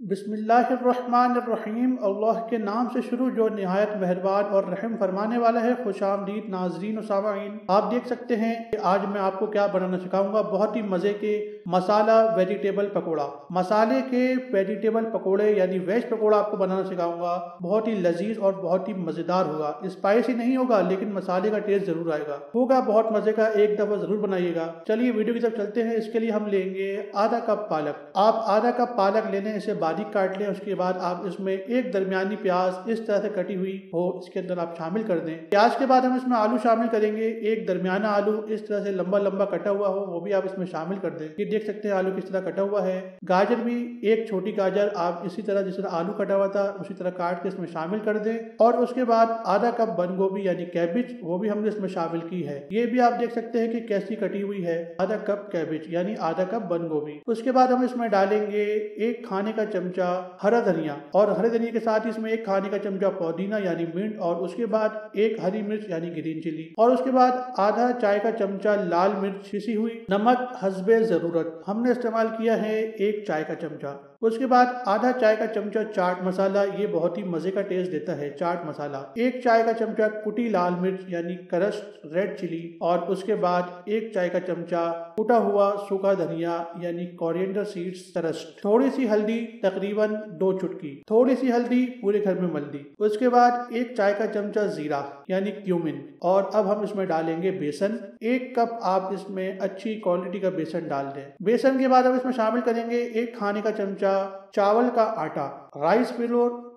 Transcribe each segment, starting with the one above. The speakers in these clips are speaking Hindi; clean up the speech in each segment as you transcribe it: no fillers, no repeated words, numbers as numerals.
बिस्मिल्लाहिर्रहमानिर्रहीम। अल्लाह के नाम से शुरू जो निहायत मेहरबान और रहम फरमाने वाला है। खुशामदीद नाजरीन और सामाईन, आप देख सकते हैं कि आज मैं आपको क्या बनाना सिखाऊंगा। बहुत ही मज़े के मसाला वेजिटेबल पकोड़ा, मसाले के वेजिटेबल पकोड़े यानी वेज पकोड़ा आपको बनाना सिखाऊंगा। बहुत ही लजीज और बहुत ही मज़ेदार होगा। स्पाइसी नहीं होगा लेकिन मसाले का टेस्ट जरूर आएगा, होगा बहुत मज़े का। एक दफ़ा ज़रूर बनाइएगा। चलिए वीडियो की तरफ चलते हैं। इसके लिए हम लेंगे आधा कप पालक। आप आधा कप पालक लेने, इसे बारीक काट लें। उसके बाद आप इसमें एक दरमियानी प्याज इस तरह से कटी हुई हो इसके अंदर आप शामिल कर दें। प्याज के बाद हम इसमें आलू शामिल करेंगे। एक दरमियाना आलू इस तरह से लंबा लंबा कटा हुआ हो वो भी आप इसमें शामिल कर दें। ये देख सकते हैं आलू किस तरह कटा हुआ है। गाजर भी एक छोटी गाजर आप इसी तरह जिस तरह आलू कटा हुआ था उसी तरह काट के इसमें शामिल कर दें। और उसके बाद आधा कप बंद गोभी यानी कैबिज वो भी हमने इसमें शामिल की है। ये भी आप देख सकते हैं कि कैसी कटी हुई है। आधा कप कैबिज यानी आधा कप बंद गोभी। उसके बाद हम इसमें डालेंगे एक खाने का चमचा हरा धनिया, और हरे धनिया के साथ इसमें एक खाने का चमचा पुदीना यानी मिंट, और उसके बाद एक हरी मिर्च यानी ग्रीन चिली, और उसके बाद आधा चाय का चमचा लाल मिर्च पिसी हुई। नमक हस्बे जरूरत हमने इस्तेमाल किया है एक चाय का चमचा। उसके बाद आधा चाय का चमचा चाट मसाला, ये बहुत ही मजे का टेस्ट देता है चाट मसाला। एक चाय का चमचा कुटी लाल मिर्च यानी क्रश्ड रेड चिली, और उसके बाद एक चाय का चमचा कुटा हुआ सूखा धनिया यानी कोरिएंडर सीड्स क्रश्ड। थोड़ी सी हल्दी तकरीबन 2 चुटकी, थोड़ी सी हल्दी पूरे घर में मल दी। उसके बाद एक चाय का चमचा जीरा यानी क्यूमिन, और अब हम इसमें डालेंगे बेसन। एक कप आप इसमें अच्छी क्वालिटी का बेसन डाल दें। बेसन के बाद हम इसमें शामिल करेंगे एक खाने का चमचा चावल का आटा, राइस फ्लोर,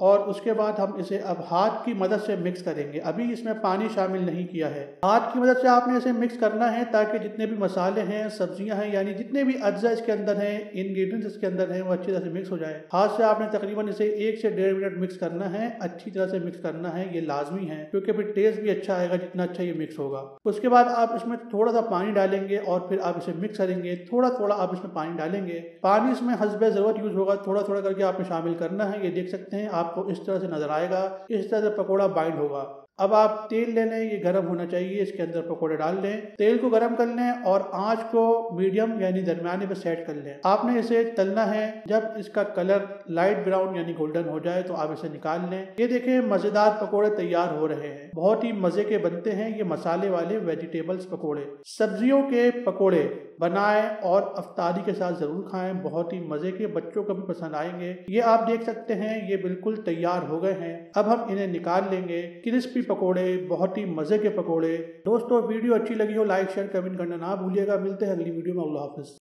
और उसके बाद हम इसे अब हाथ की मदद से मिक्स करेंगे। अभी इसमें पानी शामिल नहीं किया है। हाथ की मदद से आपने इसे मिक्स करना है ताकि जितने भी मसाले हैं, सब्जियां हैं, यानी जितने भी अज्जा इसके अंदर हैं, इंग्रेडिएंट्स इसके अंदर हैं, वो अच्छी तरह से मिक्स हो जाए। हाथ से आपने तकरीबन इसे 1 से 1.5 मिनट मिक्स करना है। अच्छी तरह से मिक्स करना है, ये लाजमी है क्योंकि फिर टेस्ट भी अच्छा आएगा जितना अच्छा ये मिक्स होगा। उसके बाद आप इसमें थोड़ा सा पानी डालेंगे और फिर आप इसे मिक्स करेंगे। थोड़ा थोड़ा आप इसमें पानी डालेंगे। पानी इसमें हस्बे जरूरत यूज होगा, थोड़ा थोड़ा करके आपने शामिल करना है। ये देख सकते हैं आपको इस तरह से नजर आएगा, इस तरह से पकोड़ा बाइंड होगा। अब आप तेल ले लें, ये गर्म होना चाहिए, इसके अंदर पकोड़े डाल लें। तेल को गर्म कर लें और आंच को मीडियम यानी दरमियाने पे सेट कर लें। आपने इसे तलना है। जब इसका कलर लाइट ब्राउन यानी गोल्डन हो जाए तो आप इसे निकाल लें। ये देखें मजेदार पकोड़े तैयार हो रहे हैं। बहुत ही मजे के बनते हैं ये मसाले वाले वेजिटेबल्स पकोड़े। सब्जियों के पकोड़े बनाएं और अफ्तारी के साथ जरूर खाएं। बहुत ही मजे के, बच्चों को भी पसंद आएंगे। ये आप देख सकते हैं ये बिल्कुल तैयार हो गए हैं। अब हम इन्हें निकाल लेंगे। क्रिस्पी पकोड़े, बहुत ही मजे के पकोड़े। दोस्तों वीडियो अच्छी लगी हो लाइक शेयर कमेंट करना ना भूलिएगा। मिलते हैं अगली वीडियो में। अल्लाह हाफिज।